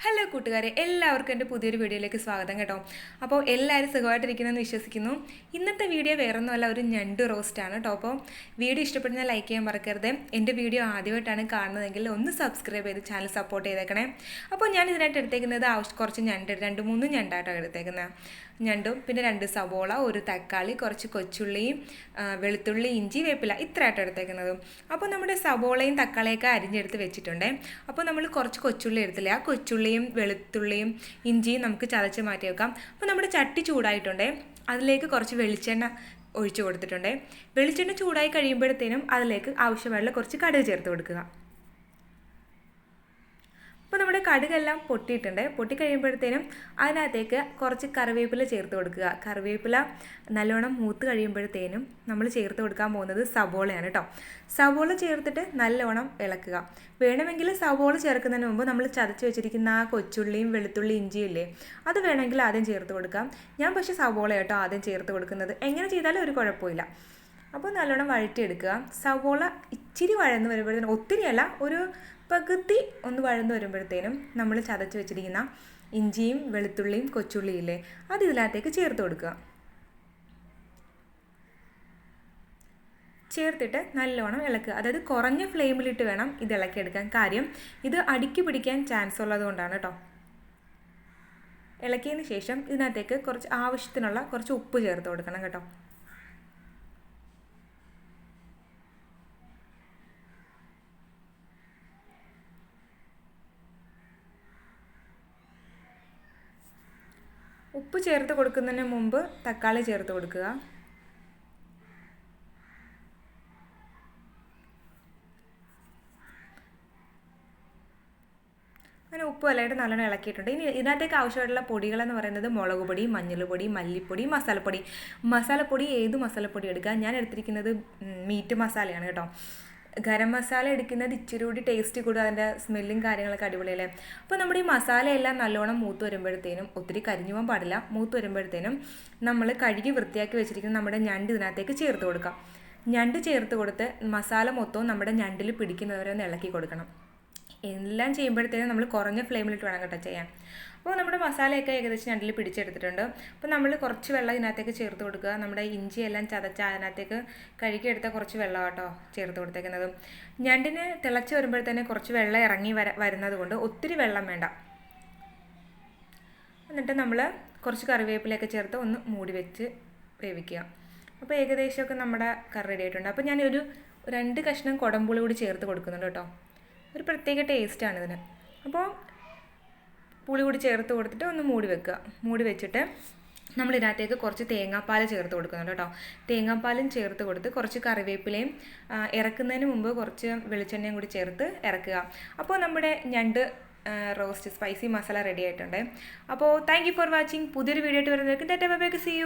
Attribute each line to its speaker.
Speaker 1: Hello കൂട്ടുകാരെ, എല്ലാവർക്കും എൻ്റെ പുതിയൊരു വീഡിയോയിലേക്ക് സ്വാഗതം കേട്ടോ. അപ്പോൾ എല്ലാവരും സുഖമായിട്ടിരിക്കുന്നെന്ന് വിശ്വസിക്കുന്നു. ഇന്നത്തെ വീഡിയോ വേറൊന്നുമല്ല, ഒരു ഞണ്ട് റോസ്റ്റാണ് കേട്ടോ. അപ്പോൾ വീഡിയോ ഇഷ്ടപ്പെടുന്ന ലൈക്ക് ചെയ്യാൻ മറക്കരുത്. എൻ്റെ വീഡിയോ ആദ്യമായിട്ടാണ് കാണുന്നതെങ്കിൽ ഒന്ന് സബ്സ്ക്രൈബ് ചെയ്ത് ചാനൽ സപ്പോർട്ട് ചെയ്തേക്കണേ. അപ്പോൾ ഞാൻ ഇതിനായിട്ട് എടുത്തേക്കുന്നത് കുറച്ച് ഞണ്ട്, 2-3 ഞണ്ടായിട്ടാണ് എടുത്തേക്കുന്നത്. ഞണ്ടും പിന്നെ 2 സവോള, ഒരു തക്കാളി, കുറച്ച് കൊച്ചുള്ളിയും വെളുത്തുള്ളി, ഇഞ്ചി, വേപ്പില ഇത്രയായിട്ട് എടുത്തേക്കുന്നത്. അപ്പോൾ നമ്മുടെ സവോളയും തക്കാളിയൊക്കെ അരിഞ്ഞെടുത്ത് വെച്ചിട്ടുണ്ട്. അപ്പോൾ നമ്മൾ കുറച്ച് കൊച്ചുള്ളി എടുത്തില്ല, ആ കൊച്ചുള്ളിയും വെളുത്തുള്ളിയും ഇഞ്ചിയും നമുക്ക് ചതച്ച് മാറ്റി വെക്കാം. അപ്പോൾ നമ്മുടെ ചട്ടി ചൂടായിട്ടുണ്ട്, അതിലേക്ക് കുറച്ച് വെളിച്ചെണ്ണ ഒഴിച്ചു കൊടുത്തിട്ടുണ്ട്. വെളിച്ചെണ്ണ ചൂടായി കഴിയുമ്പോഴത്തേനും അതിലേക്ക് ആവശ്യമായുള്ള കുറച്ച് കടുക് ചേർത്ത് കൊടുക്കുക. അപ്പോൾ നമ്മുടെ കടുകെല്ലാം പൊട്ടിയിട്ടുണ്ട്. പൊട്ടിക്കഴിയുമ്പോഴത്തേനും അതിനകത്തേക്ക് കുറച്ച് കറിവേപ്പില ചേർത്ത് കൊടുക്കുക. കറിവേപ്പില നല്ലോണം മൂത്ത് കഴിയുമ്പോഴത്തേനും നമ്മൾ ചേർത്ത് കൊടുക്കാൻ പോകുന്നത് സവോളയാണ് കേട്ടോ. സവോള ചേർത്തിട്ട് നല്ലോണം ഇളക്കുക. വേണമെങ്കിൽ സവോള ചേർക്കുന്നതിന് മുമ്പ് നമ്മൾ ചതച്ച് വെച്ചിരിക്കുന്ന ആ കൊച്ചുള്ളിയും വെളുത്തുള്ളി ഇഞ്ചിയും ഇല്ലേ, അത് വേണമെങ്കിൽ ആദ്യം ചേർത്ത് കൊടുക്കാം. ഞാൻ പക്ഷേ സവോള കേട്ടോ ആദ്യം ചേർത്ത് കൊടുക്കുന്നത്. എങ്ങനെ ചെയ്താലും ഒരു കുഴപ്പമില്ല. അപ്പോൾ നല്ലോണം വഴറ്റിയെടുക്കുക. സവോള ഇച്ചിരി വഴന്ന് വരുമ്പോഴത്തേനും, ഒത്തിരിയല്ല, ഒരു പകുതി ഒന്ന് വഴന്ന് വരുമ്പോഴത്തേനും നമ്മൾ ചതച്ച് വെച്ചിരിക്കുന്ന ഇഞ്ചിയും വെളുത്തുള്ളിയും കൊച്ചുള്ളിയും ഇല്ലേ, അത് ഇതിനകത്തേക്ക് ചേർത്ത് കൊടുക്കുക. ചേർത്തിട്ട് നല്ലോണം ഇളക്കുക. അതായത് കുറഞ്ഞ ഫ്ലെയിമിലിട്ട് വേണം ഇത് ഇളക്കിയെടുക്കാൻ. കാര്യം ഇത് അടിക്ക് പിടിക്കാൻ ചാൻസ് ഉള്ളതുകൊണ്ടാണ് കേട്ടോ. ഇളക്കിയതിന് ശേഷം ഇതിനകത്തേക്ക് കുറച്ച് ആവശ്യത്തിനുള്ള കുറച്ച് ഉപ്പ് ചേർത്ത് കൊടുക്കണം കേട്ടോ. ഉപ്പ് ചേർത്ത് കൊടുക്കുന്നതിന് മുമ്പ് തക്കാളി ചേർത്ത് കൊടുക്കുക. അങ്ങനെ ഉപ്പ് നല്ലതായിട്ട് നല്ലോണം ഇളക്കിയിട്ടുണ്ട്. ഇനി ഇതിനകത്തേക്ക് ആവശ്യമായിട്ടുള്ള പൊടികളെന്ന് പറയുന്നത് മുളക് പൊടി, മഞ്ഞൾപ്പൊടി, മല്ലിപ്പൊടി, മസാലപ്പൊടി. മസാലപ്പൊടി ഏത് മസാലപ്പൊടി എടുക്കുക. ഞാൻ എടുത്തിരിക്കുന്നത് മീറ്റ് മസാലയാണ് കേട്ടോ. ഗരം മസാല എടുക്കുന്നത് ഇച്ചിരി കൂടി ടേസ്റ്റ് കൂടുക, അതിൻ്റെ സ്മെല്ലും കാര്യങ്ങളൊക്കെ അടിപൊളിയല്ലേ. അപ്പോൾ നമ്മുടെ ഈ മസാലയെല്ലാം നല്ലോണം മൂത്ത് വരുമ്പോഴത്തേനും, ഒത്തിരി കരിഞ്ഞു പോകാൻ പാടില്ല, മൂത്ത് വരുമ്പോഴത്തേനും നമ്മൾ കഴുകി വൃത്തിയാക്കി വെച്ചിരിക്കുന്ന നമ്മുടെ ഞണ്ട് ഇതിനകത്തേക്ക് ചേർത്ത് കൊടുക്കാം. ഞണ്ട് ചേർത്ത് കൊടുത്ത് മസാല മൊത്തവും നമ്മുടെ ഞണ്ടിൽ പിടിക്കുന്നവരെ ഒന്ന് ഇളക്കി കൊടുക്കണം. എല്ലാം ചെയ്യുമ്പോഴത്തേനും നമ്മൾ കുറഞ്ഞ ഫ്ലെയിമിലിട്ട് വേണം കേട്ടോ ചെയ്യാൻ. അപ്പോൾ നമ്മുടെ മസാലയൊക്കെ ഏകദേശം ഞണ്ടിൽ പിടിച്ചെടുത്തിട്ടുണ്ട്. അപ്പോൾ നമ്മൾ കുറച്ച് വെള്ളം ഇതിനകത്തേക്ക് ചേർത്ത് കൊടുക്കുക. നമ്മുടെ ഇഞ്ചിയെല്ലാം ചതച്ച് അതിനകത്തേക്ക് കഴുകിയെടുത്ത കുറച്ച് വെള്ളം കേട്ടോ ചേർത്ത് കൊടുത്തേക്കുന്നത്. ഞണ്ടിന് തിളച്ച് വരുമ്പോഴത്തേനും കുറച്ച് വെള്ളം ഇറങ്ങി വരുന്നത് കൊണ്ട് ഒത്തിരി വെള്ളം വേണ്ട. എന്നിട്ട് നമ്മൾ കുറച്ച് കറിവേപ്പിലയൊക്കെ ചേർത്ത് ഒന്ന് മൂടി വെച്ച് വേവിക്കുക. അപ്പോൾ ഏകദേശമൊക്കെ നമ്മുടെ കറി റെഡി ആയിട്ടുണ്ട്. അപ്പോൾ ഞാനൊരു 2 കഷ്ണം കുടംപുളി കൂടി ചേർത്ത് കൊടുക്കുന്നുണ്ട് കേട്ടോ. ഒരു പ്രത്യേക ടേസ്റ്റാണ് ഇതിന്. അപ്പോൾ പുളി കൂടി ചേർത്ത് കൊടുത്തിട്ട് ഒന്ന് മൂടി വെക്കുക. മൂടി വെച്ചിട്ട് നമ്മൾ ഇതിനകത്തേക്ക് കുറച്ച് തേങ്ങാപ്പാൽ ചേർത്ത് കൊടുക്കുന്നുണ്ട് കേട്ടോ. തേങ്ങാപ്പാലും ചേർത്ത് കൊടുത്ത് കുറച്ച് കറിവേപ്പിലയും ഇറക്കുന്നതിന് മുമ്പ് കുറച്ച് വെളിച്ചെണ്ണയും കൂടി ചേർത്ത് ഇറക്കുക. അപ്പോൾ നമ്മുടെ ഞണ്ട് റോസ്റ്റ് സ്പൈസി മസാല റെഡി ആയിട്ടുണ്ട്. അപ്പോൾ താങ്ക് യു ഫോർ വാച്ചിങ്. പുതിയൊരു വീഡിയോ ആയിട്ട് വരുന്നവർക്ക് tata bye bye, see U.